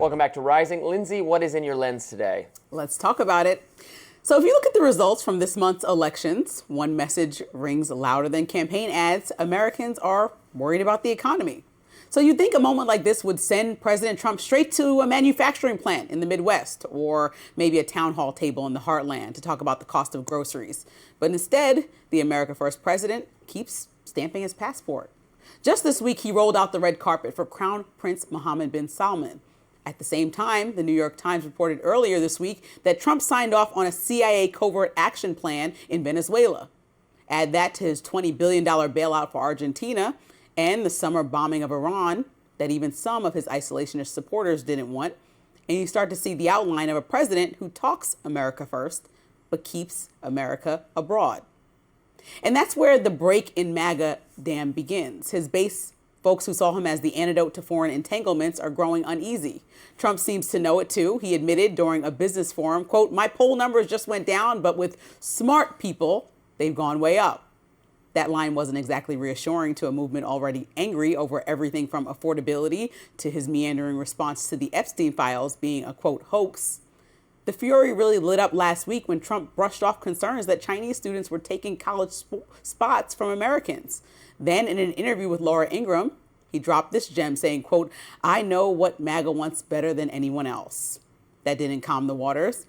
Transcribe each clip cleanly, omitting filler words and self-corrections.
Welcome back to Rising. Lindsey, what is in your lens today? Let's talk about it. So if you look at the results from this month's elections, one message rings louder than campaign ads. Americans are worried about the economy. So you'd think a moment like this would send President Trump straight to a manufacturing plant in the Midwest or maybe a town hall table in the heartland to talk about the cost of groceries. But instead, the America First president keeps stamping his passport. Just this week, he rolled out the red carpet for Crown Prince Mohammed bin Salman. At the same time, the New York Times reported earlier this week that Trump signed off on a CIA covert action plan in Venezuela. Add that to his $20 billion bailout for Argentina and the summer bombing of Iran that even some of his isolationist supporters didn't want, and you start to see the outline of a president who talks America first, but keeps America abroad. And that's where the break in MAGA dam begins. His base, folks who saw him as the antidote to foreign entanglements, are growing uneasy. Trump seems to know it too. He admitted during a business forum, quote, "My poll numbers just went down, but with smart people, they've gone way up." That line wasn't exactly reassuring to a movement already angry over everything from affordability to his meandering response to the Epstein files being a, quote, hoax. The fury really lit up last week when Trump brushed off concerns that Chinese students were taking college spots from Americans. Then in an interview with Laura Ingraham, he dropped this gem saying, quote, "I know what MAGA wants better than anyone else." That didn't calm the waters.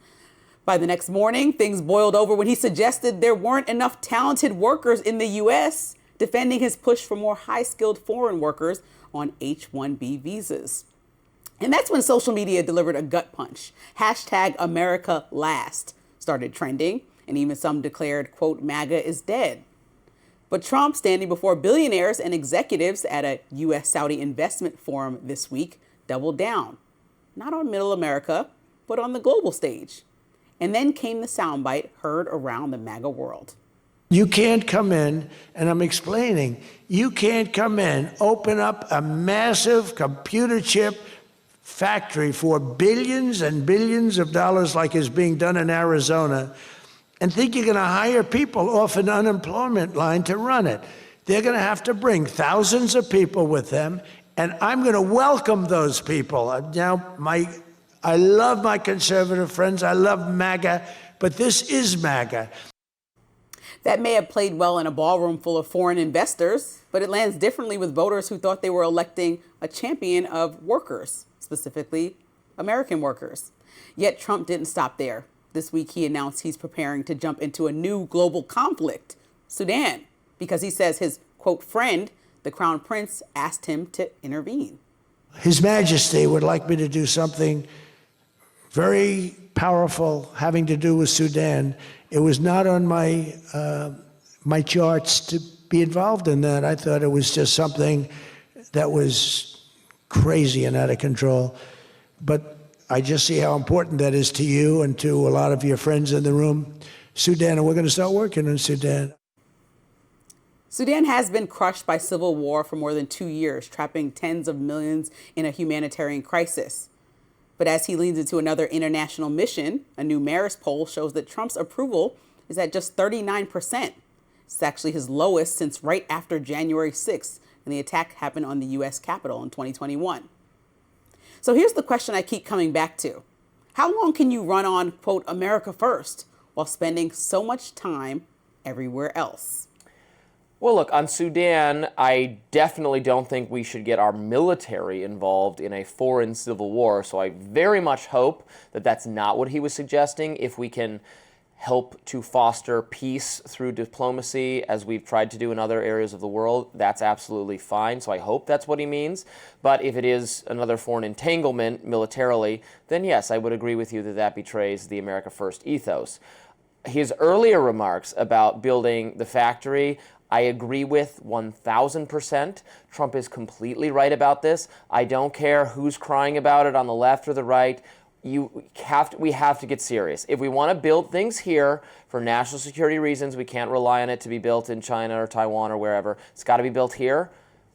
By the next morning, things boiled over when he suggested there weren't enough talented workers in the U.S., defending his push for more high-skilled foreign workers on H-1B visas. And that's when social media delivered a gut punch. Hashtag America Last started trending, and even some declared, quote, "MAGA is dead." But Trump, standing before billionaires and executives at a U.S.-Saudi investment forum this week, doubled down. Not on middle America, but on the global stage. And then came the soundbite heard around the MAGA world. You can't come in, and I'm explaining, you can't come in, open up a massive computer chip factory for billions and billions of dollars like is being done in Arizona, and think you're going to hire people off an unemployment line to run it. They're going to have to bring thousands of people with them, and I'm going to welcome those people. Now, I love my conservative friends. I love MAGA, but this is MAGA. That may have played well in a ballroom full of foreign investors, but it lands differently with voters who thought they were electing a champion of workers, specifically American workers. Yet Trump didn't stop there. This week, he announced he's preparing to jump into a new global conflict, Sudan, because he says his, quote, friend, the Crown Prince, asked him to intervene. His Majesty would like me to do something very powerful having to do with Sudan. It was not on my my charts to be involved in that. I thought it was just something that was crazy and out of control. But I just see how important that is to you and to a lot of your friends in the room. Sudan, and we're going to start working in Sudan. Sudan has been crushed by civil war for more than 2 years, trapping tens of millions in a humanitarian crisis. But as he leans into another international mission, a new Marist poll shows that Trump's approval is at just 39%. It's actually his lowest since right after January 6th, when the attack happened on the U.S. Capitol in 2021. So here's the question I keep coming back to. How long can you run on, quote, America first, while spending so much time everywhere else? Well, look, on Sudan, I definitely don't think we should get our military involved in a foreign civil war. So I very much hope that that's not what he was suggesting. If we can help to foster peace through diplomacy, as we've tried to do in other areas of the world, that's absolutely fine. So I hope that's what he means. But if it is another foreign entanglement militarily, then yes, I would agree with you that that betrays the America First ethos. His earlier remarks about building the factory, I agree with 1,000%. Trump is completely right about this. I don't care who's crying about it on the left or the right. We have to get serious. If we want to build things here for national security reasons, we can't rely on it to be built in China or Taiwan or wherever. It's got to be built here.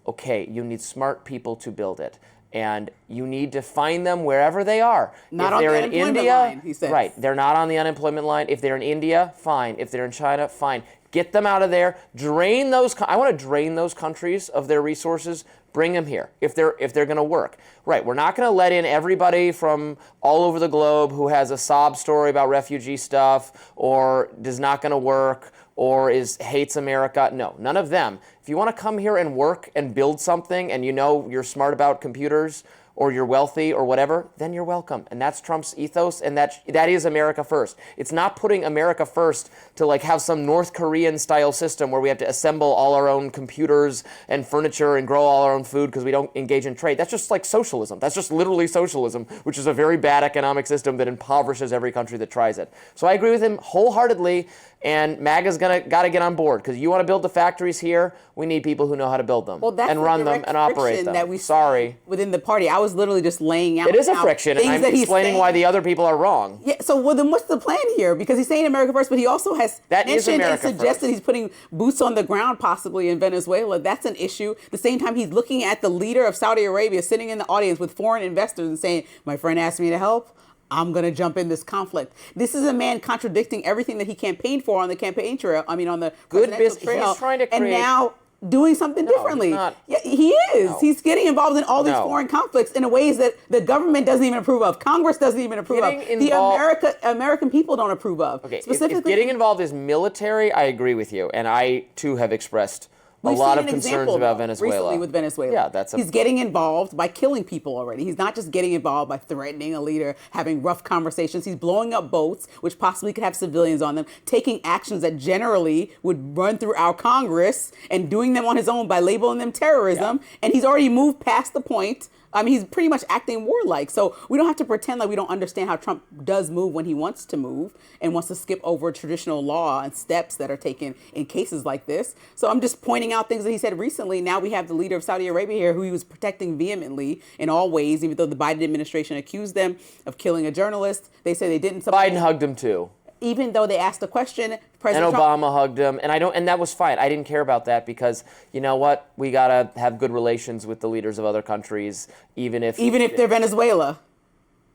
Okay, you need smart people to build it. And you need to find them wherever they are. Not on the unemployment line, he says. Right, they're not on the unemployment line. If they're in India, fine. If they're in China, fine. Get them out of there. Drain those. I want to drain those countries of their resources. Bring them here if they're going to work. Right. We're not going to let in everybody from all over the globe who has a sob story about refugee stuff or is not going to work or hates America. No, none of them. If you want to come here and work and build something and you know you're smart about computers or you're wealthy or whatever, then you're welcome. And that's Trump's ethos, and that is America first. It's not putting America first to like have some North Korean style system where we have to assemble all our own computers and furniture and grow all our own food because we don't engage in trade. That's just like socialism. That's just literally socialism, which is a very bad economic system that impoverishes every country that tries it. So I agree with him wholeheartedly. And MAGA's got to get on board because you want to build the factories here. We need people who know how to build them and run them and operate them. That we Sorry, within the party, I was literally just laying out. It is a friction, and I'm explaining why the other people are wrong. Yeah. So, well, then what's the plan here? Because he's saying America first, but he also has mentioned and suggested he's putting boots on the ground, possibly in Venezuela. That's an issue. At the same time, he's looking at the leader of Saudi Arabia sitting in the audience with foreign investors and saying, "My friend asked me to help. I'm going to jump in this conflict." This is a man contradicting everything that he campaigned for on the campaign trail. I mean, on the presidential trail. He's trying to create, and now doing something differently. Yeah, he is. No. He's getting involved in all these foreign conflicts in ways that the government doesn't even approve of. Congress doesn't even approve of. The American people don't approve of. Okay, specifically, if getting involved is military, I agree with you. And I, too, have expressed a lot of concerns about Venezuela. Recently with Venezuela. Yeah, he's getting involved by killing people already. He's not just getting involved by threatening a leader, having rough conversations. He's blowing up boats, which possibly could have civilians on them, taking actions that generally would run through our Congress and doing them on his own by labeling them terrorism. Yeah. And he's already moved past the point. I mean, he's pretty much acting warlike. So we don't have to pretend like we don't understand how Trump does move when he wants to move and wants to skip over traditional law and steps that are taken in cases like this. So I'm just pointing out things that he said recently. Now we have the leader of Saudi Arabia here who he was protecting vehemently in all ways, even though the Biden administration accused them of killing a journalist. They say they didn't. Biden hugged him too. Even though they asked the question, President Trump, Obama hugged him, and that was fine. I didn't care about that because you know what? We gotta have good relations with the leaders of other countries, even if they're Venezuela.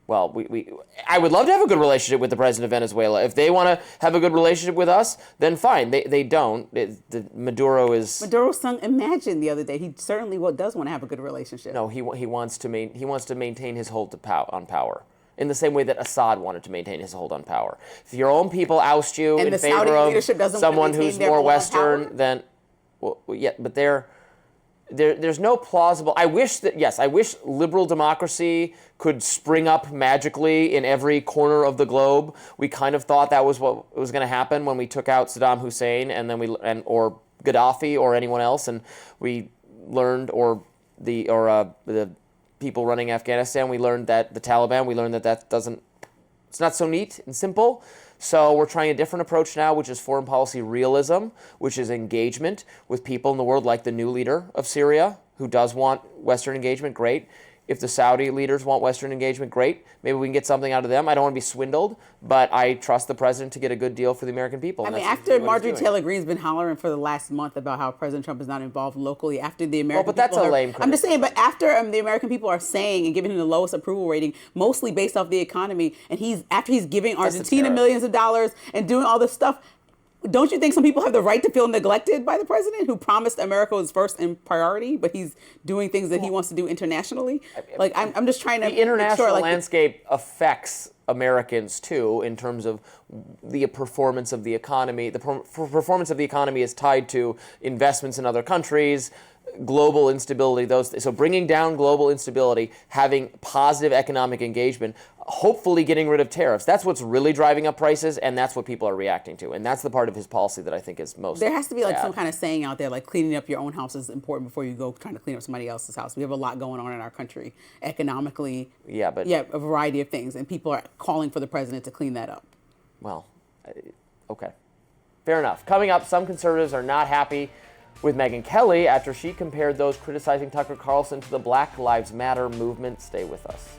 Well, I would love to have a good relationship with the president of Venezuela. If they want to have a good relationship with us, then fine. They don't. Maduro's sung Imagine the other day. He certainly does want to have a good relationship. No, he wants to maintain his hold on power. In the same way that Assad wanted to maintain his hold on power. If your own people oust you in favor of someone who's more Western, then, well, yeah, but there's no plausible. I wish liberal democracy could spring up magically in every corner of the globe. We kind of thought that was what was going to happen when we took out Saddam Hussein and or Gaddafi or anyone else, and we learned the people running Afghanistan, we learned that the Taliban, we learned that it's not so neat and simple. So we're trying a different approach now, which is foreign policy realism, which is engagement with people in the world, like the new leader of Syria, who does want Western engagement. Great. If the Saudi leaders want Western engagement, great. Maybe we can get something out of them. I don't want to be swindled, but I trust the president to get a good deal for the American people. I mean, after Marjorie Taylor Greene's been hollering for the last month about how President Trump is not involved locally, after the American but that's a lame criticism. I'm just saying, but after the American people are saying and giving him the lowest approval rating, mostly based off the economy, and after he's giving Argentina millions of dollars and doing all this stuff, don't you think some people have the right to feel neglected by the president who promised America was first in priority, but he's doing things that he wants to do internationally? Like, I'm just trying to the international landscape affects Americans too in terms of the performance of the economy. The performance of the economy is tied to investments in other countries, global instability. So bringing down global instability, having positive economic engagement, hopefully getting rid of tariffs. That's what's really driving up prices, and that's what people are reacting to. And that's the part of his policy that I think is most There has to be like bad. some kind of saying out there, like cleaning up your own house is important before you go trying to clean up somebody else's house. We have a lot going on in our country economically. Yeah, a variety of things, and people are calling for the president to clean that up. Well, okay. Fair enough. Coming up, some conservatives are not happy with Megyn Kelly after she compared those criticizing Tucker Carlson to the Black Lives Matter movement. Stay with us.